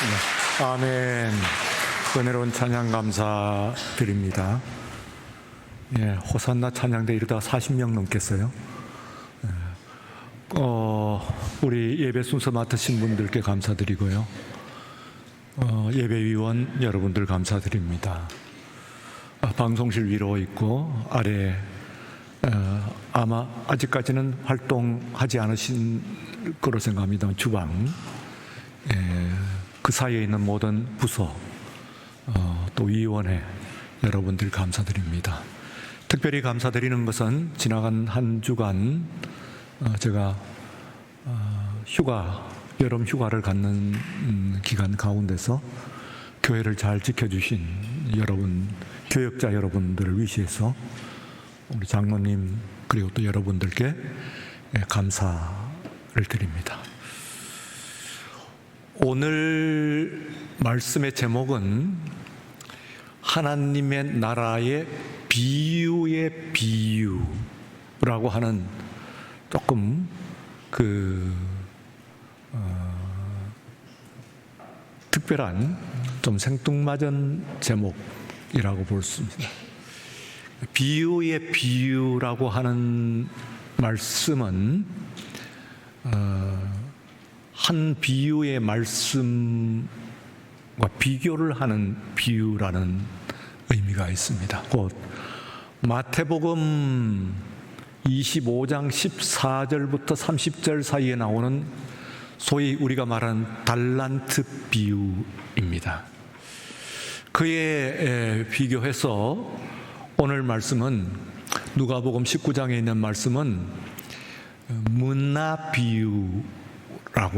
네. 아멘. 은혜로운 찬양 감사드립니다. 예, 호산나 찬양대 이러다가 40명 넘겠어요. 우리 예배 순서 맡으신 분들께 감사드리고요. 예배위원 여러분들 감사드립니다. 방송실 위로 있고 아래 아마 아직까지는 활동하지 않으신 거로 생각합니다. 주방, 그 사이에 있는 모든 부서, 또 위원회 여러분들 감사드립니다. 특별히 감사드리는 것은 지나간 한 주간 제가 여름 휴가를 갖는 기간 가운데서 교회를 잘 지켜주신 여러분, 교역자 여러분들을 위시해서 우리 장로님 그리고 또 여러분들께 감사를 드립니다. 오늘 말씀의 제목은 하나님의 나라의 비유의 비유라고 하는 조금 특별한 좀 생뚱맞은 제목이라고 볼 수 있습니다. 비유의 비유라고 하는 말씀은 한 비유의 말씀과 비교를 하는 비유라는 의미가 있습니다. 곧 마태복음 25장 14절부터 30절 사이에 나오는 소위 우리가 말하는 달란트 비유입니다. 그에 비교해서 오늘 말씀은 누가복음 19장에 있는 말씀은 문화 비유라고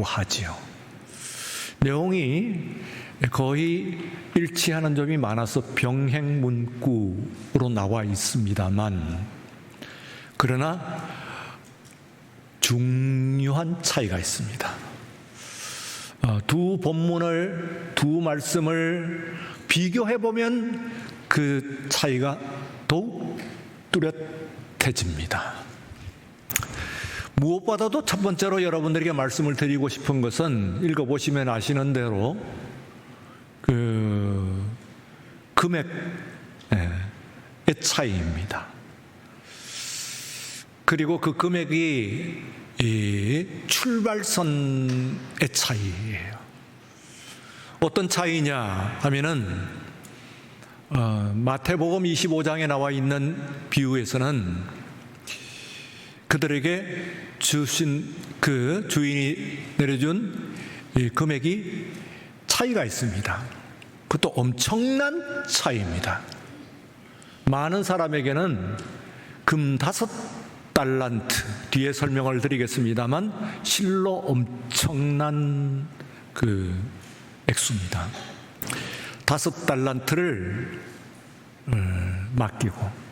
하지요. 내용이 거의 일치하는 점이 많아서 병행문구로 나와 있습니다만, 그러나 중요한 차이가 있습니다. 두 말씀을 비교해보면 그 차이가 더욱 뚜렷해집니다. 무엇보다도 첫 번째로 여러분들에게 말씀을 드리고 싶은 것은 읽어보시면 아시는 대로 금액의 차이입니다. 그리고 그 금액이 출발선의 차이예요. 어떤 차이냐 하면은 마태복음 25장에 나와 있는 비유에서는 그들에게 주신 그 주인이 내려준 이 금액이 차이가 있습니다. 그것도 엄청난 차이입니다. 많은 사람에게는 금 5달란트, 뒤에 설명을 드리겠습니다만 실로 엄청난 그 액수입니다. 5달란트를 맡기고,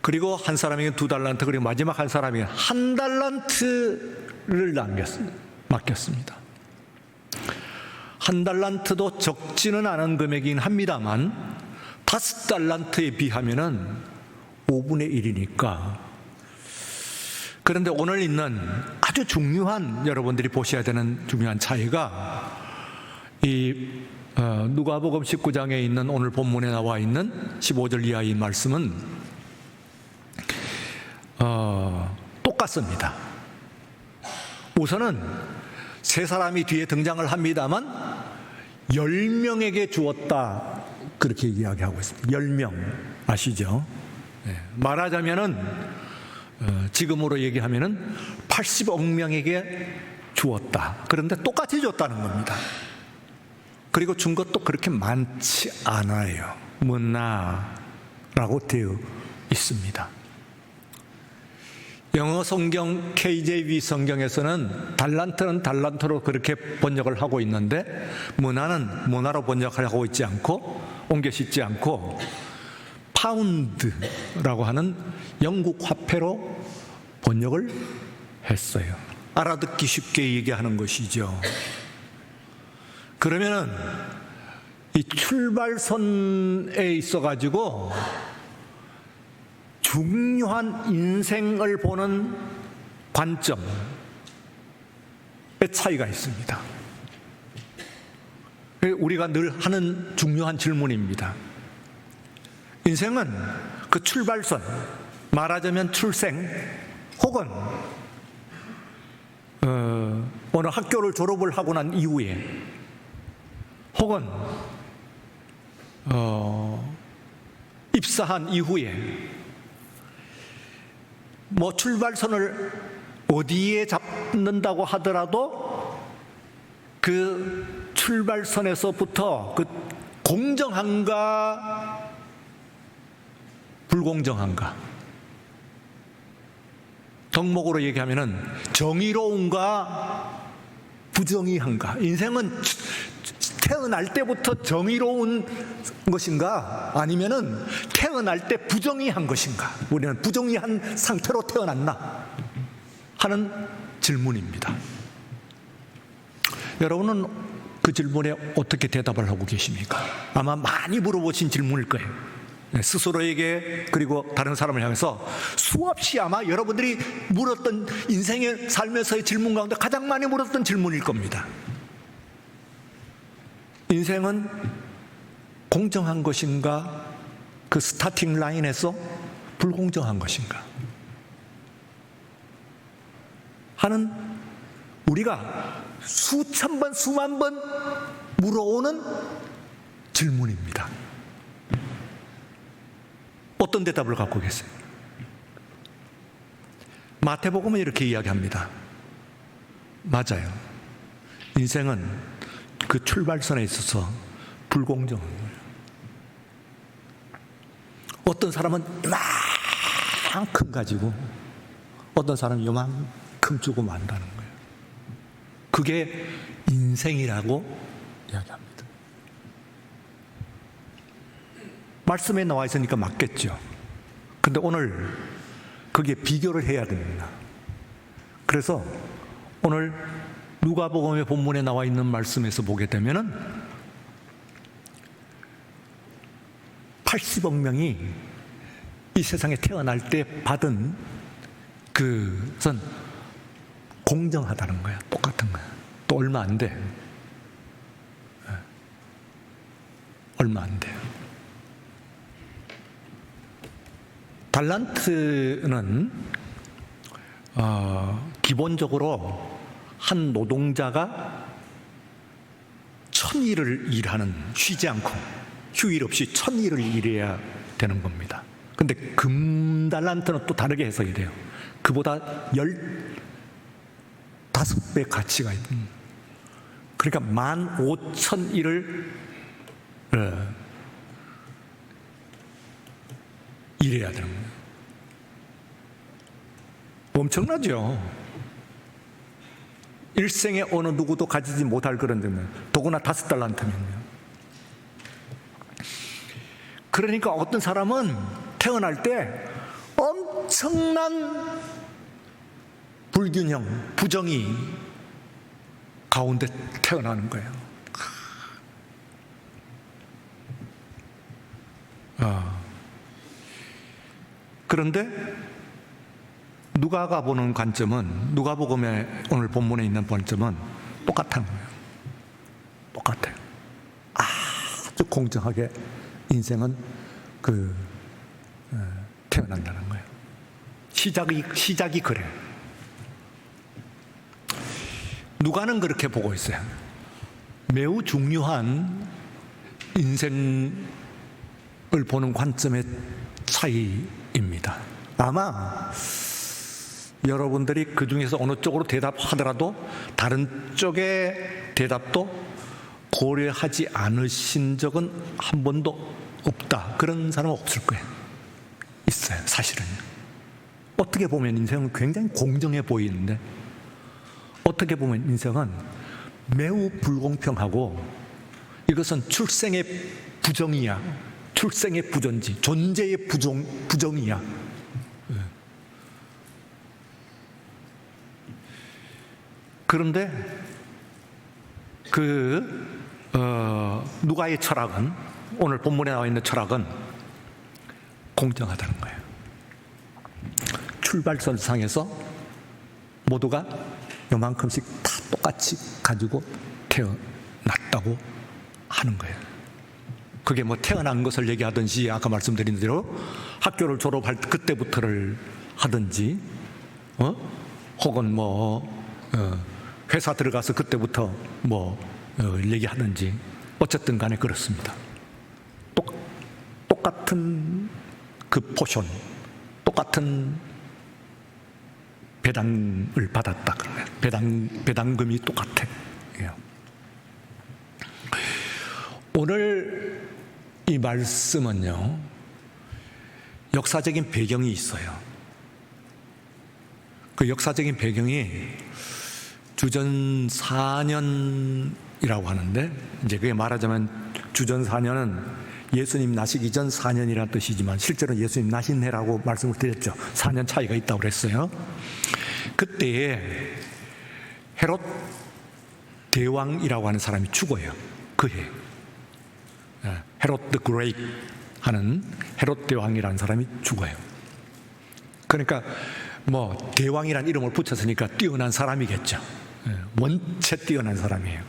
그리고 한 사람에게 2달란트, 그리고 마지막 한 사람에게 1달란트를 맡겼습니다. 1달란트도 적지는 않은 금액이긴 합니다만 5달란트에 비하면은 5분의 1이니까. 그런데 오늘 있는 아주 중요한, 여러분들이 보셔야 되는 중요한 차이가 누가복음 19장에 있는 오늘 본문에 나와 있는 15절 이하의 말씀은 똑같습니다. 우선은 세 사람이 뒤에 등장을 합니다만 10명에게 주었다, 그렇게 이야기하고 있습니다. 10명 아시죠? 말하자면은 지금으로 얘기하면은 80억 명에게 주었다. 그런데 똑같이 줬다는 겁니다. 그리고 준 것도 그렇게 많지 않아요. 문나라고 되어 있습니다. 영어 성경 KJV 성경에서는 달란트는 달란트로 그렇게 번역을 하고 있는데, 문화는 문화로 번역을 하고 있지 않고, 옮겨 싣지 않고 파운드라고 하는 영국 화폐로 번역을 했어요. 알아듣기 쉽게 얘기하는 것이죠. 그러면은 이 출발선에 있어가지고 중요한 인생을 보는 관점의 차이가 있습니다. 우리가 늘 하는 중요한 질문입니다. 인생은 그 출발선, 말하자면 출생, 혹은 어느 학교를 졸업을 하고 난 이후에, 혹은 입사한 이후에, 뭐 출발선을 어디에 잡는다고 하더라도 그 출발선에서부터 그 공정한가 불공정한가, 덕목으로 얘기하면은 정의로운가 부정의한가. 인생은 태어날 때부터 정의로운 것인가, 아니면은 태어날 때 부정의한 것인가, 우리는 부정의한 상태로 태어났나 하는 질문입니다. 여러분은 그 질문에 어떻게 대답을 하고 계십니까? 아마 많이 물어보신 질문일 거예요. 스스로에게, 그리고 다른 사람을 향해서 수없이 아마 여러분들이 물었던, 인생의 살면서의 질문 가운데 가장 많이 물었던 질문일 겁니다. 인생은 공정한 것인가, 그 스타팅 라인에서 불공정한 것인가 하는, 우리가 수천 번, 수만 번 물어오는 질문입니다. 어떤 대답을 갖고 계세요? 마태복음은 이렇게 이야기합니다. 맞아요. 인생은 그 출발선에 있어서 불공정한 거예요. 어떤 사람은 이만큼 가지고 어떤 사람은 이만큼 주고 만다는 거예요. 그게 인생이라고 이야기합니다. 말씀에 나와 있으니까 맞겠죠. 근데 오늘 거기에 비교를 해야 됩니다. 그래서 오늘 누가복음의 본문에 나와 있는 말씀에서 보게 되면은 80억 명이 이 세상에 태어날 때 받은 그것은 공정하다는 거야. 똑같은 거야. 또 얼마 안 돼. 얼마 안 돼요. 달란트는 기본적으로 한 노동자가 1000일을 일하는, 쉬지 않고 휴일 없이 1000일을 일해야 되는 겁니다. 근데 금달란트는 또 다르게 해석이 돼요. 그보다 15배 가치가 있는, 그러니까 15,000일을 일해야 되는 거예요. 엄청나죠? 일생에 어느 누구도 가지지 못할 그런 점이에요. 더구나 5달란트면요. 그러니까 어떤 사람은 태어날 때 엄청난 불균형, 부정의 가운데 태어나는 거예요. 그런데 누가가 보는 관점은, 누가복음의 오늘 본문에 있는 관점은 똑같은 거예요. 똑같아요. 아주 공정하게 인생은 태어난다는 거예요. 시작이 그래요. 누가는 그렇게 보고 있어요. 매우 중요한 인생을 보는 관점의 차이입니다. 아마 여러분들이 그 중에서 어느 쪽으로 대답하더라도 다른 쪽의 대답도 고려하지 않으신 적은 한 번도 없다, 그런 사람은 없을 거예요. 있어요, 사실은. 어떻게 보면 인생은 굉장히 공정해 보이는데, 어떻게 보면 인생은 매우 불공평하고, 이것은 출생의 부정이야, 출생의 부전지, 존재의 부정이야. 그런데 누가의 철학은, 오늘 본문에 나와 있는 철학은 공정하다는 거예요. 출발선상에서 모두가 요만큼씩 다 똑같이 가지고 태어났다고 하는 거예요. 그게 뭐 태어난 것을 얘기하든지 아까 말씀드린 대로 학교를 졸업할 그때부터를 하든지 혹은 회사 들어가서 그때부터 얘기하든지 어쨌든 간에 그렇습니다. 똑같은 그 포션, 똑같은 배당을 받았다 그러면 배당금이 똑같아. 오늘 이 말씀은요, 역사적인 배경이 있어요. 그 역사적인 배경이 주전 4년이라고 하는데, 이제 그게 말하자면 주전 4년은 예수님 나시기 전 4년이라는 뜻이지만 실제로 예수님 나신 해라고 말씀을 드렸죠. 4년 차이가 있다고 그랬어요. 그때에 헤롯 대왕이라고 하는 사람이 죽어요. 그 해. 헤롯 더 그레이트 하는 헤롯 대왕이라는 사람이 죽어요. 그러니까 대왕이라는 이름을 붙였으니까 뛰어난 사람이겠죠. 원체 뛰어난 사람이에요.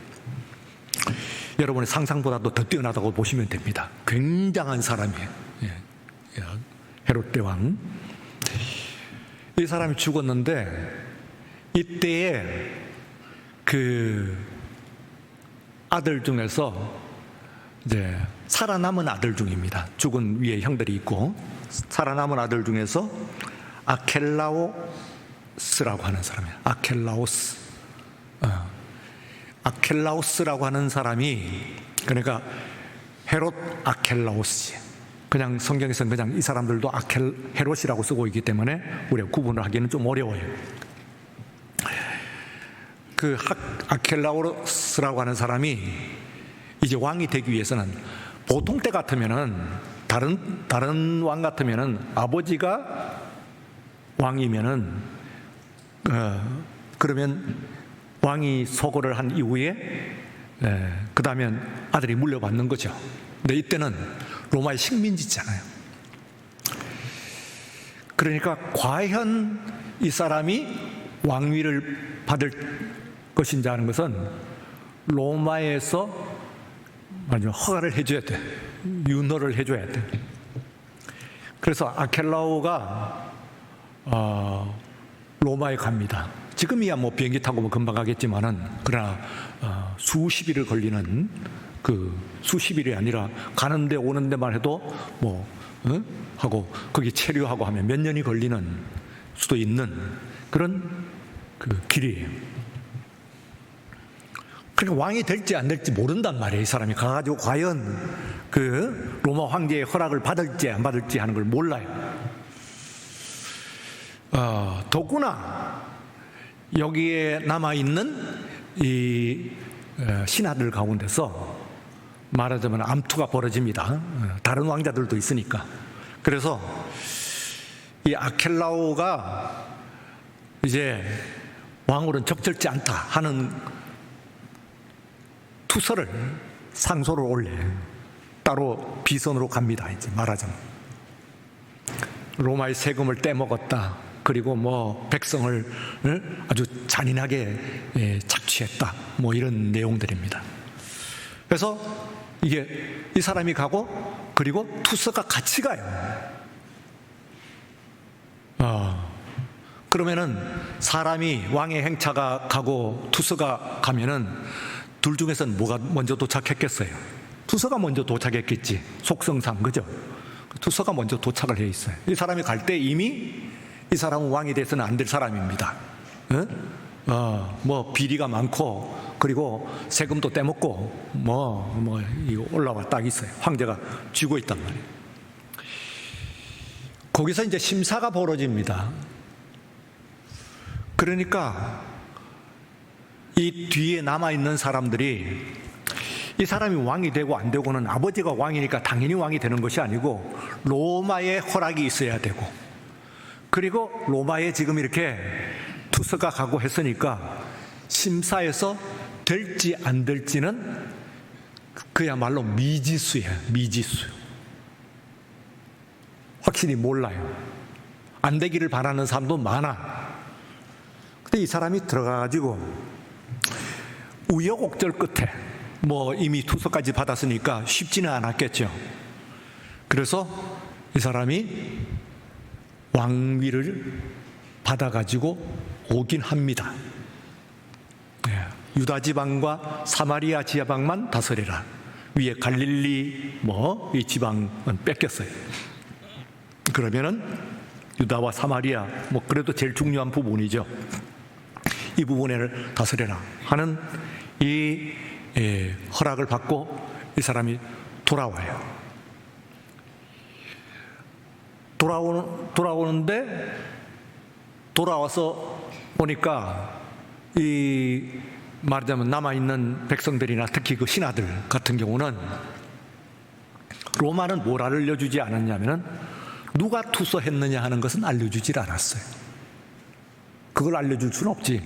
여러분의 상상보다도 더 뛰어나다고 보시면 됩니다. 굉장한 사람이에요. 헤롯 대왕. 이 사람이 죽었는데 이때에 그 아들 중에서 이제 살아남은 아들 중입니다. 죽은 위에 형들이 있고 살아남은 아들 중에서 아켈라오스라고 하는 사람이에요. 아켈라오스라고 하는 사람이, 그러니까 헤롯 아켈라오스. 그냥 성경에서는 그냥 이 사람들도 헤롯이라고 쓰고 있기 때문에 우리가 구분을 하기는 좀 어려워요. 그 아켈라오스라고 하는 사람이 이제 왕이 되기 위해서는, 보통 때 같으면은 다른 왕 같으면은 아버지가 왕이면은 그러면 왕이 서거를 한 이후에 그 다음엔 아들이 물려받는 거죠. 근데 이때는 로마의 식민지잖아요. 그러니까 과연 이 사람이 왕위를 받을 것인지 하는 것은 로마에서 허가를 해줘야 돼. 윤허를 해줘야 돼. 그래서 아켈라오가 로마에 갑니다. 지금이야 비행기 타고 금방 가겠지만은, 그러나 수십 일을 걸리는, 수십 일이 아니라 가는데 오는 데만 해도 하고 거기 체류하고 하면 몇 년이 걸리는 수도 있는 그런 길이에요. 그러니까 왕이 될지 안 될지 모른단 말이에요. 이 사람이 가가지고 과연 로마 황제의 허락을 받을지 안 받을지 하는 걸 몰라요. 더구나 여기에 남아있는 이 신하들 가운데서 말하자면 암투가 벌어집니다. 다른 왕자들도 있으니까. 그래서 이 아켈라오가 이제 왕으로는 적절치 않다 하는 투서를, 상소를 올려요. 따로 비선으로 갑니다. 이제 말하자면 로마의 세금을 떼먹었다. 그리고 백성을 아주 잔인하게 착취했다. 이런 내용들입니다. 그래서 이 사람이 가고, 그리고 투서가 같이 가요. 그러면은 사람이, 왕의 행차가 가고 투서가 가면은 둘 중에서는 뭐가 먼저 도착했겠어요? 투서가 먼저 도착했겠지. 속성상, 그죠? 투서가 먼저 도착을 해 있어요. 이 사람이 갈 때 이미 이 사람은 왕이 돼서는 안 될 사람입니다. 비리가 많고, 그리고 세금도 떼먹고, 이거 올라와 딱 있어요. 황제가 쥐고 있단 말이에요. 거기서 이제 심사가 벌어집니다. 그러니까 이 뒤에 남아있는 사람들이, 이 사람이 왕이 되고 안 되고는 아버지가 왕이니까 당연히 왕이 되는 것이 아니고 로마의 허락이 있어야 되고, 그리고 로마에 지금 이렇게 투서가 가고 했으니까 심사에서 될지 안 될지는 그야말로 미지수예요. 미지수. 확실히 몰라요. 안 되기를 바라는 사람도 많아. 근데 이 사람이 들어가가지고 우여곡절 끝에 뭐 이미 투서까지 받았으니까 쉽지는 않았겠죠. 그래서 이 사람이 왕위를 받아가지고 오긴 합니다. 유다 지방과 사마리아 지방만 다스리라. 위에 갈릴리 뭐 이 지방은 뺏겼어요. 그러면은 유다와 사마리아 뭐 그래도 제일 중요한 부분이죠. 이 부분을 다스려라 하는 이 허락을 받고 이 사람이 돌아와요. 돌아오는데 돌아와서 보니까 이 말하자면 남아있는 백성들이나 특히 그 신하들 같은 경우는 로마는 뭘 알려주지 않았냐면은 누가 투서했느냐 하는 것은 알려주질 않았어요. 그걸 알려줄 수는 없지.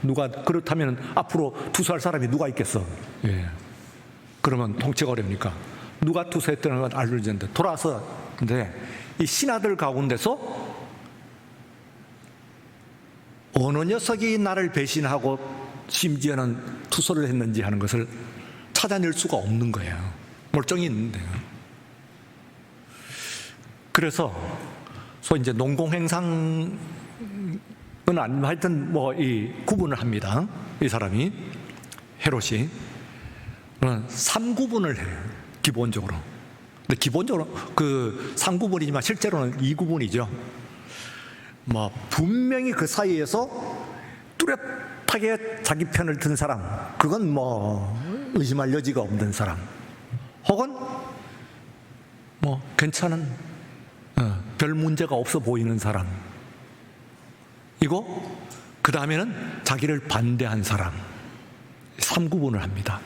누가 그렇다면 앞으로 투서할 사람이 누가 있겠어? 그러면 통치가 어려우니까 누가 투서했다는 걸 알려주는데 돌아왔는데 이 신하들 가운데서 어느 녀석이 나를 배신하고 심지어는 투서를 했는지 하는 것을 찾아낼 수가 없는 거예요. 멀쩡히 있는데요. 그래서 소위 이제 농공행상은 아니면 하여튼 뭐 이 구분을 합니다. 이 사람이 헤롯이 3구분을 해요. 기본적으로. 근데 기본적으로 그 3구분이지만 실제로는 2구분이죠. 뭐 분명히 그 사이에서 뚜렷하게 자기 편을 든 사람, 그건 뭐 의심할 여지가 없는 사람, 혹은 뭐 괜찮은 별 문제가 없어 보이는 사람, 이고 그 다음에는 자기를 반대한 사람, 3구분을 합니다.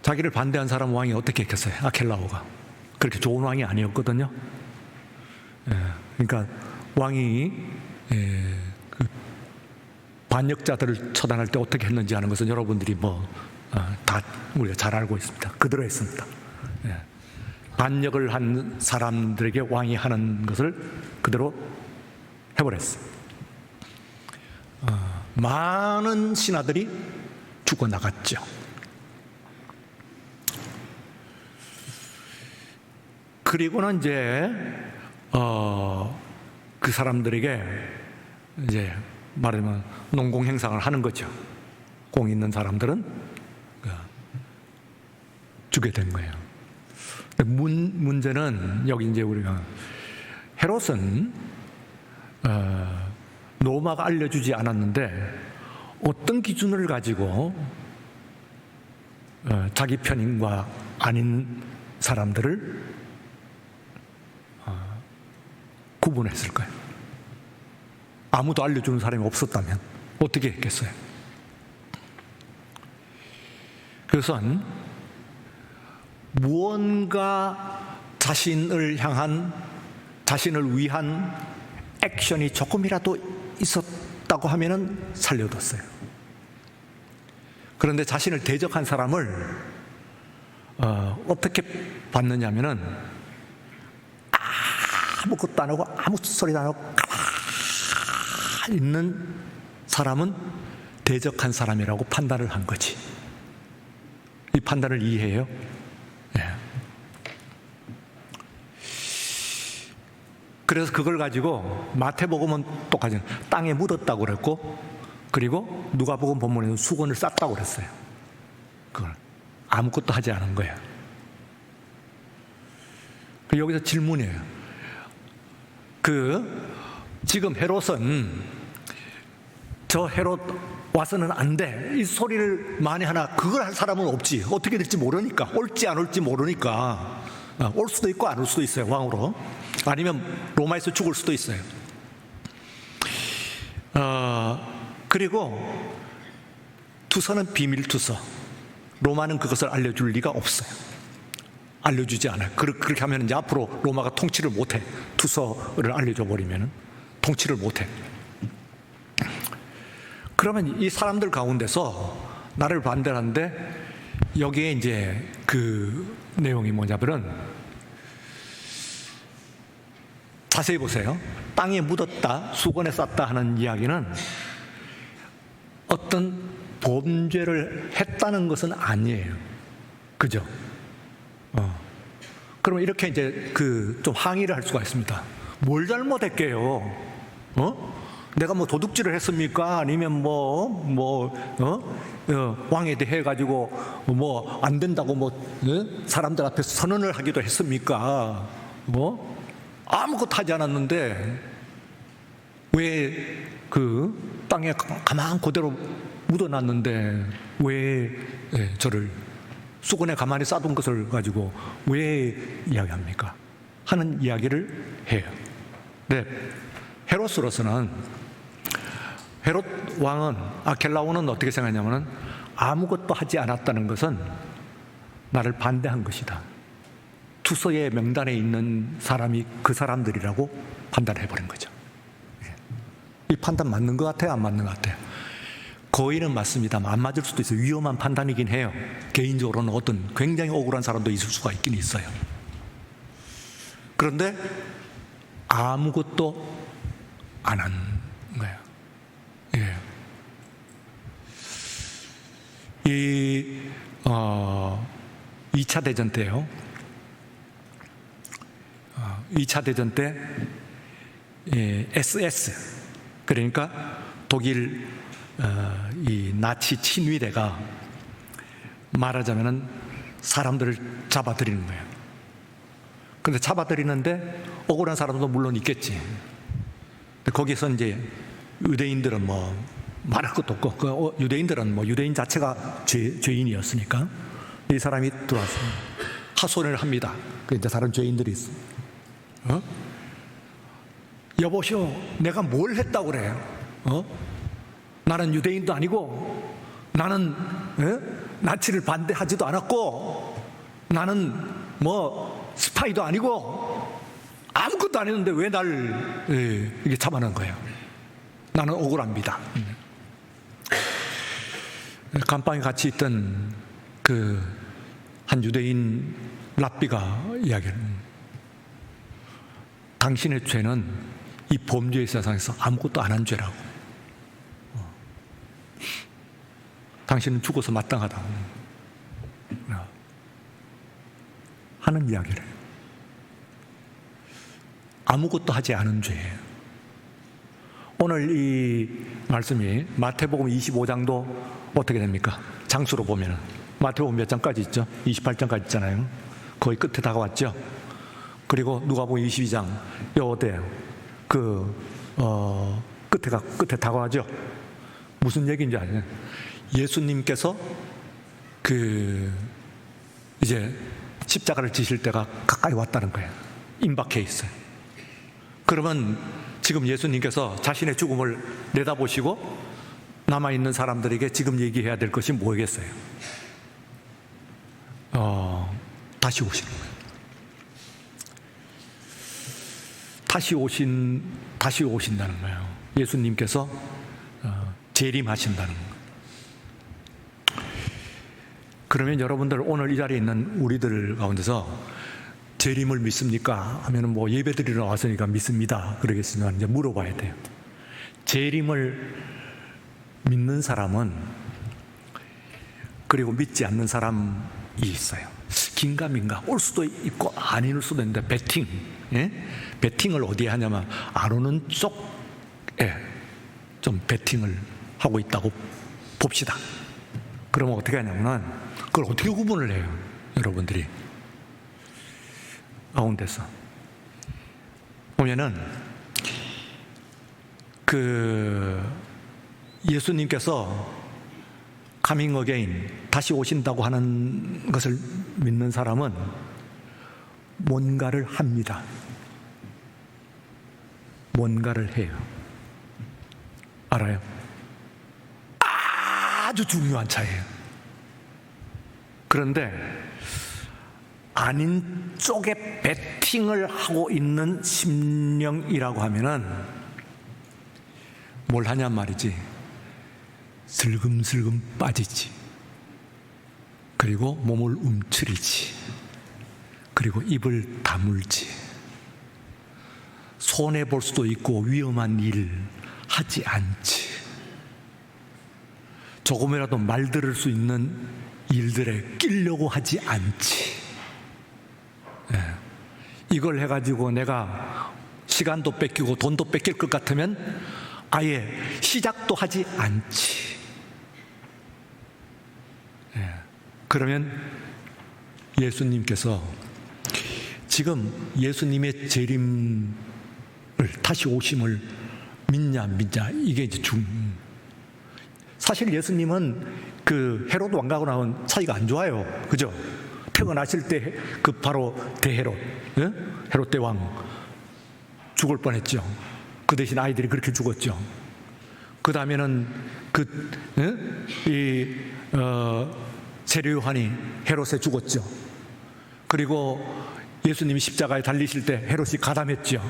자기를 반대한 사람 왕이 어떻게 했겠어요? 아켈라오가 그렇게 좋은 왕이 아니었거든요. 그러니까 왕이 그 반역자들을 처단할 때 어떻게 했는지 하는 것은 여러분들이 다 우리가 잘 알고 있습니다. 그대로 했습니다. 반역을 한 사람들에게 왕이 하는 것을 그대로 해버렸어요. 많은 신하들이 죽어나갔죠. 그리고는 이제 그 사람들에게 이제 말하면 농공 행상을 하는 거죠. 공 있는 사람들은 주게 된 거예요. 문제는 여기 이제 우리가 헤롯은 로마가 알려주지 않았는데 어떤 기준을 가지고 자기 편인과 아닌 사람들을 구분했을까요? 아무도 알려주는 사람이 없었다면 어떻게 했겠어요? 그것은 무언가 자신을 향한, 자신을 위한 액션이 조금이라도 있었다고 하면은 살려뒀어요. 그런데 자신을 대적한 사람을 어떻게 봤느냐면은 아무것도 안 하고 아무 소리도 안 하고 가만히 있는 사람은 대적한 사람이라고 판단을 한 거지. 이 판단을 이해해요? 네. 그래서 그걸 가지고 마태복음은 똑같이 땅에 묻었다고 그랬고, 그리고 누가복음 본문에는 수건을 쌌다고 그랬어요. 그걸 아무것도 하지 않은 거예요. 여기서 질문이에요. 지금 헤롯은 저 헤롯 와서는 안 돼, 이 소리를 만에 하나 그걸 할 사람은 없지. 어떻게 될지 모르니까, 올지 안 올지 모르니까. 올 수도 있고 안 올 수도 있어요, 왕으로. 아니면 로마에서 죽을 수도 있어요. 그리고 투서는 비밀 투서. 로마는 그것을 알려줄 리가 없어요. 알려주지 않아요. 그렇게 하면 이제 앞으로 로마가 통치를 못해. 투서를 알려줘 버리면 통치를 못해. 그러면 이 사람들 가운데서 나를 반대하는데, 여기에 이제 그 내용이 뭐냐면은, 자세히 보세요. 땅에 묻었다, 수건에 쌌다 하는 이야기는 어떤 범죄를 했다는 것은 아니에요. 그죠? 그러면 이렇게 이제 좀 항의를 할 수가 있습니다. 뭘 잘못했게요? 내가 뭐 도둑질을 했습니까? 아니면 왕에 대해 가지고 뭐 안 된다고 사람들 앞에서 선언을 하기도 했습니까? 아무것도 하지 않았는데 왜 땅에 가만 그대로 묻어놨는데 왜 저를 수건에 가만히 싸둔 것을 가지고 왜 이야기합니까? 하는 이야기를 해요. 네, 헤롯으로서는 헤롯 왕은 아켈라오는 어떻게 생각하냐면은 아무것도 하지 않았다는 것은 나를 반대한 것이다. 투서의 명단에 있는 사람이 그 사람들이라고 판단해버린 거죠. 이 판단 맞는 것 같아요? 안 맞는 것 같아요? 거의는 맞습니다만 안 맞을 수도 있어요. 위험한 판단이긴 해요. 개인적으로는 어떤 굉장히 억울한 사람도 있을 수가 있긴 있어요. 그런데 아무것도 안 한 거예요. 예. 2차 대전 때요. 2차 대전 때 SS, 그러니까 독일 이 나치 친위대가 말하자면은 사람들을 잡아들이는 거예요. 근데 잡아들이는데 억울한 사람도 물론 있겠지. 근데 거기서 이제 유대인들은 말할 것도 없고, 유대인들은 유대인 자체가 죄인이었으니까 이 사람이 들어와서 하소연을 합니다. 이제 다른 죄인들이 있어. 여보시오, 내가 뭘 했다고 그래요? 나는 유대인도 아니고, 나는 나치를 반대하지도 않았고, 나는 스파이도 아니고 아무것도 안 했는데 왜 날 이게 잡아놓은 거예요? 나는 억울합니다. 감방에 같이 있던 한 유대인 랍비가 이야기를, 당신의 죄는 이 범죄의 세상에서 아무것도 안 한 죄라고. 당신은 죽어서 마땅하다고 하는 이야기를. 아무것도 하지 않은 죄예요. 오늘 이 말씀이 마태복음 25장도 어떻게 됩니까? 장수로 보면 마태복음 몇 장까지 있죠? 28장까지 있잖아요. 거의 끝에 다가왔죠. 그리고 누가복음 22장 어때요? 끝에 다가와죠. 무슨 얘기인지 아세요? 예수님께서 이제 십자가를 지실 때가 가까이 왔다는 거예요. 임박해 있어요. 그러면 지금 예수님께서 자신의 죽음을 내다보시고 남아있는 사람들에게 지금 얘기해야 될 것이 뭐겠어요? 다시 오시는 거예요. 다시 오신다는 거예요. 예수님께서 재림하신다는 거예요. 그러면 여러분들 오늘 이 자리에 있는 우리들 가운데서 재림을 믿습니까? 하면은 예배 드리러 왔으니까 믿습니다. 그러겠지만 이제 물어봐야 돼요. 재림을 믿는 사람은, 그리고 믿지 않는 사람이 있어요. 긴가민가, 올 수도 있고 아닐 수도 있는데 배팅, 배팅을 어디에 하냐면 안 오는 쪽에 좀 배팅을 하고 있다고 봅시다. 그러면 어떻게 하냐면은 그걸 어떻게 구분을 해요? 여러분들이 가운데서 보면은 예수님께서 coming again, 다시 오신다고 하는 것을 믿는 사람은 뭔가를 합니다. 뭔가를 해요. 알아요? 아주 중요한 차이예요. 그런데 아닌 쪽에 배팅을 하고 있는 심령이라고 하면은 뭘 하냔 말이지. 슬금슬금 빠지지. 그리고 몸을 움츠리지. 그리고 입을 다물지. 손해볼 수도 있고 위험한 일 하지 않지. 조금이라도 말 들을 수 있는 일들에 끼려고 하지 않지. 이걸 해가지고 내가 시간도 뺏기고 돈도 뺏길 것 같으면 아예 시작도 하지 않지. 그러면 예수님께서 지금 예수님의 재림을, 다시 오심을 믿냐 안 믿냐, 이게 이제 사실 예수님은 그 헤롯 왕가하고 나온 차이가 안 좋아요. 그죠? 태어나실 때 그 바로 대헤롯, 헤롯 대왕 죽을 뻔했죠. 그 대신 아이들이 그렇게 죽었죠. 그 다음에는 세례 요한이 헤롯에 죽었죠. 그리고 예수님이 십자가에 달리실 때 헤롯이 가담했죠.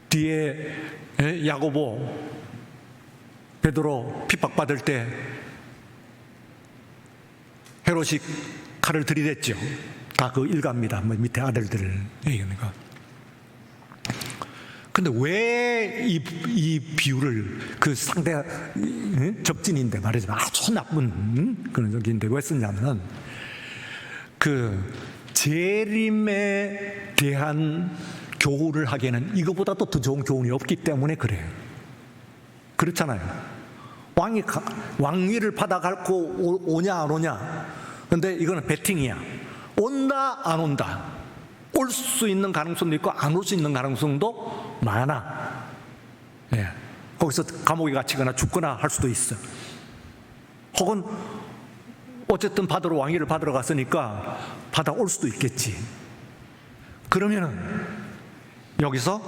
뒤에 야고보, 베드로 핍박받을 때 헤롯이 칼을 들이댔죠. 다 그 일가입니다. 밑에 아들들을 얘기하니까. 근데 왜 이 비유를, 그 상대가 적진인데 말이지만 아주 나쁜 그런 적인데 왜 썼냐면, 그 재림에 대한 교훈을 하기에는 이거보다 더 좋은 교훈이 없기 때문에 그래요. 그렇잖아요. 왕이 왕위를 받아갖고 오냐 안 오냐. 근데 이거는 배팅이야. 온다 안 온다. 올 수 있는 가능성도 있고 안 올 수 있는 가능성도 많아. 거기서 감옥에 갇히거나 죽거나 할 수도 있어. 혹은 어쨌든 왕위를 받으러 갔으니까 받아올 수도 있겠지. 그러면은 여기서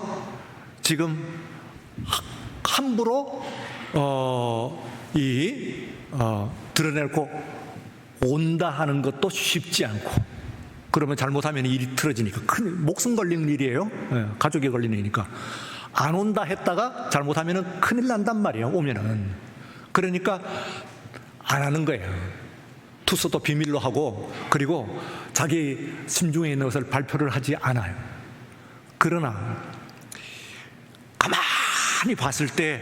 지금 함부로 드러내고 온다 하는 것도 쉽지 않고, 그러면 잘못하면 일이 틀어지니까 큰 목숨 걸리는 일이에요. 가족에 걸리는 일이니까. 안 온다 했다가 잘못하면 큰일 난단 말이에요. 오면은. 그러니까 안 하는 거예요. 투서도 비밀로 하고, 그리고 자기 심중에 있는 것을 발표를 하지 않아요. 그러나 가만히 봤을 때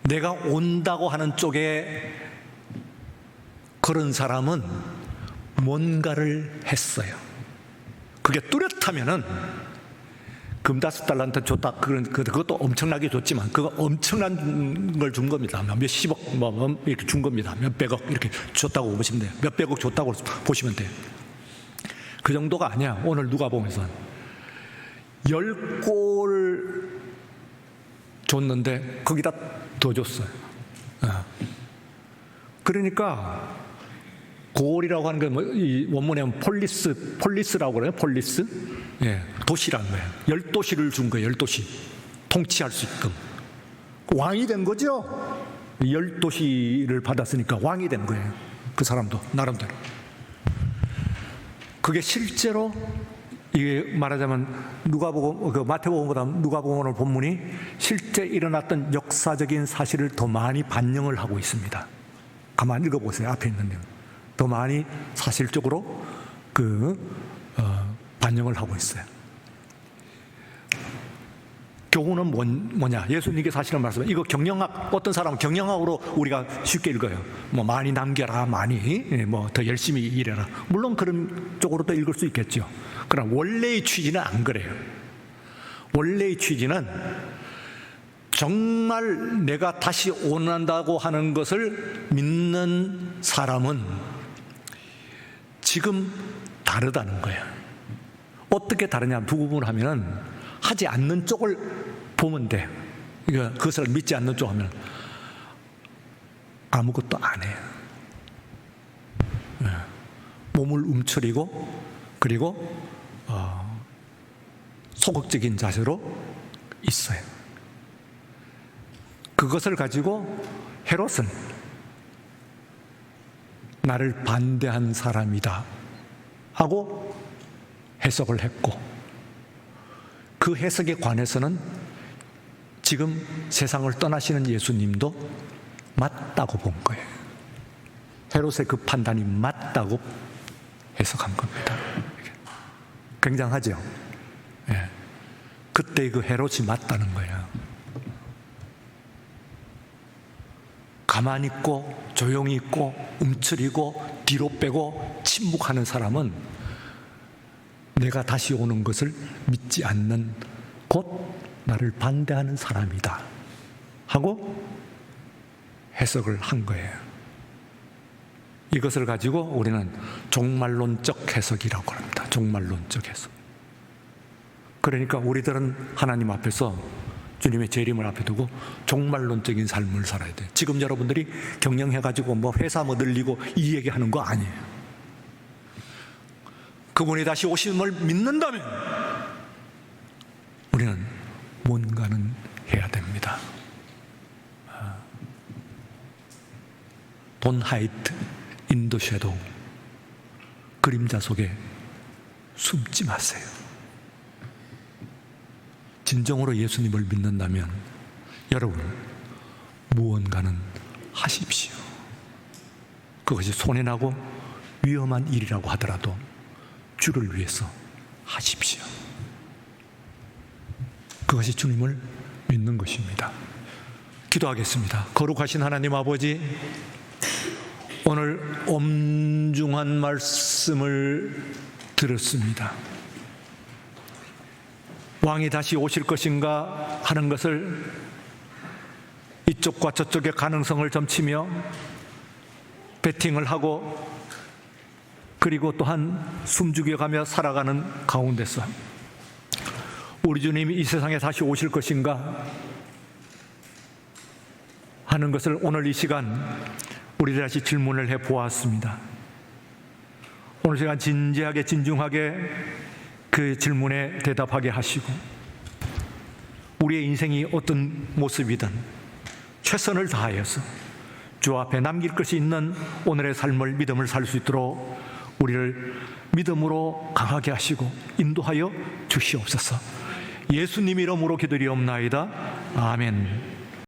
내가 온다고 하는 쪽에 그런 사람은 뭔가를 했어요. 그게 뚜렷하면은 금 5달란트 줬다. 그것도 엄청나게 줬지만, 그거 엄청난 걸 준 겁니다. 몇십억, 이렇게 준 겁니다. 몇백억 이렇게 줬다고 보시면 돼요. 몇백억 줬다고 보시면 돼요. 그 정도가 아니야. 오늘 누가복음에서 10골 줬는데 거기다 더 줬어요. 그러니까 골이라고 하는 건 이 원문에 보면 폴리스라고 그래요. 폴리스, 도시라는 거예요. 10도시를 준 거예요. 10도시 통치할 수 있게끔. 왕이 된 거죠. 10도시를 받았으니까 왕이 된 거예요. 그 사람도 나름대로. 그게 실제로, 이게 말하자면 마태복음보다 누가복음 본문이 실제 일어났던 역사적인 사실을 더 많이 반영을 하고 있습니다. 가만히 읽어보세요. 앞에 있는 내용. 더 많이 사실적으로 반영을 하고 있어요. 교훈은 뭐냐? 예수님께 사실은 말씀해. 이거 경영학, 어떤 사람은 경영학으로 우리가 쉽게 읽어요. 많이 남겨라, 많이, 더 열심히 일해라. 물론 그런 쪽으로도 읽을 수 있겠죠. 그러나 원래의 취지는 안 그래요. 원래의 취지는 정말 내가 다시 오난다고 하는 것을 믿는 사람은 지금 다르다는 거예요. 어떻게 다르냐? 두 부분을 하면은 하지 않는 쪽을 보면 돼. 그것을 믿지 않는 쪽 하면 아무것도 안 해요. 몸을 움츠리고, 그리고 소극적인 자세로 있어요. 그것을 가지고 헤롯은 나를 반대한 사람이다 하고 해석을 했고, 그 해석에 관해서는 지금 세상을 떠나시는 예수님도 맞다고 본 거예요. 헤롯의 그 판단이 맞다고 해석한 겁니다. 굉장하죠? 그때 그 헤롯이 맞다는 거예요. 가만히 있고 조용히 있고 움츠리고 뒤로 빼고 침묵하는 사람은 내가 다시 오는 것을 믿지 않는, 곧 나를 반대하는 사람이다 하고 해석을 한 거예요. 이것을 가지고 우리는 종말론적 해석이라고 합니다. 종말론적 해석. 그러니까 우리들은 하나님 앞에서 주님의 재림을 앞에 두고 종말론적인 삶을 살아야 돼요. 지금 여러분들이 경영해가지고 뭐 회사 뭐 늘리고 이 얘기하는 거 아니에요. 그분이 다시 오심을 믿는다면 우리는 뭔가는 해야 됩니다. Don't hide in the shadow. 그림자 속에 숨지 마세요. 진정으로 예수님을 믿는다면 여러분 무언가는 하십시오. 그것이 손해나고 위험한 일이라고 하더라도 주를 위해서 하십시오. 그것이 주님을 믿는 것입니다. 기도하겠습니다. 거룩하신 하나님 아버지, 오늘 엄중한 말씀을 들었습니다. 왕이 다시 오실 것인가 하는 것을 이쪽과 저쪽의 가능성을 점치며 배팅을 하고, 그리고 또한 숨죽여가며 살아가는 가운데서 우리 주님이 이 세상에 다시 오실 것인가 하는 것을 오늘 이 시간 우리 다시 질문을 해보았습니다. 오늘 시간 진지하게 진중하게 그 질문에 대답하게 하시고, 우리의 인생이 어떤 모습이든 최선을 다하여서 주 앞에 남길 것이 있는 오늘의 삶을, 믿음을 살 수 있도록 우리를 믿음으로 강하게 하시고 인도하여 주시옵소서. 예수님 이름으로 기도드리옵나이다. 아멘.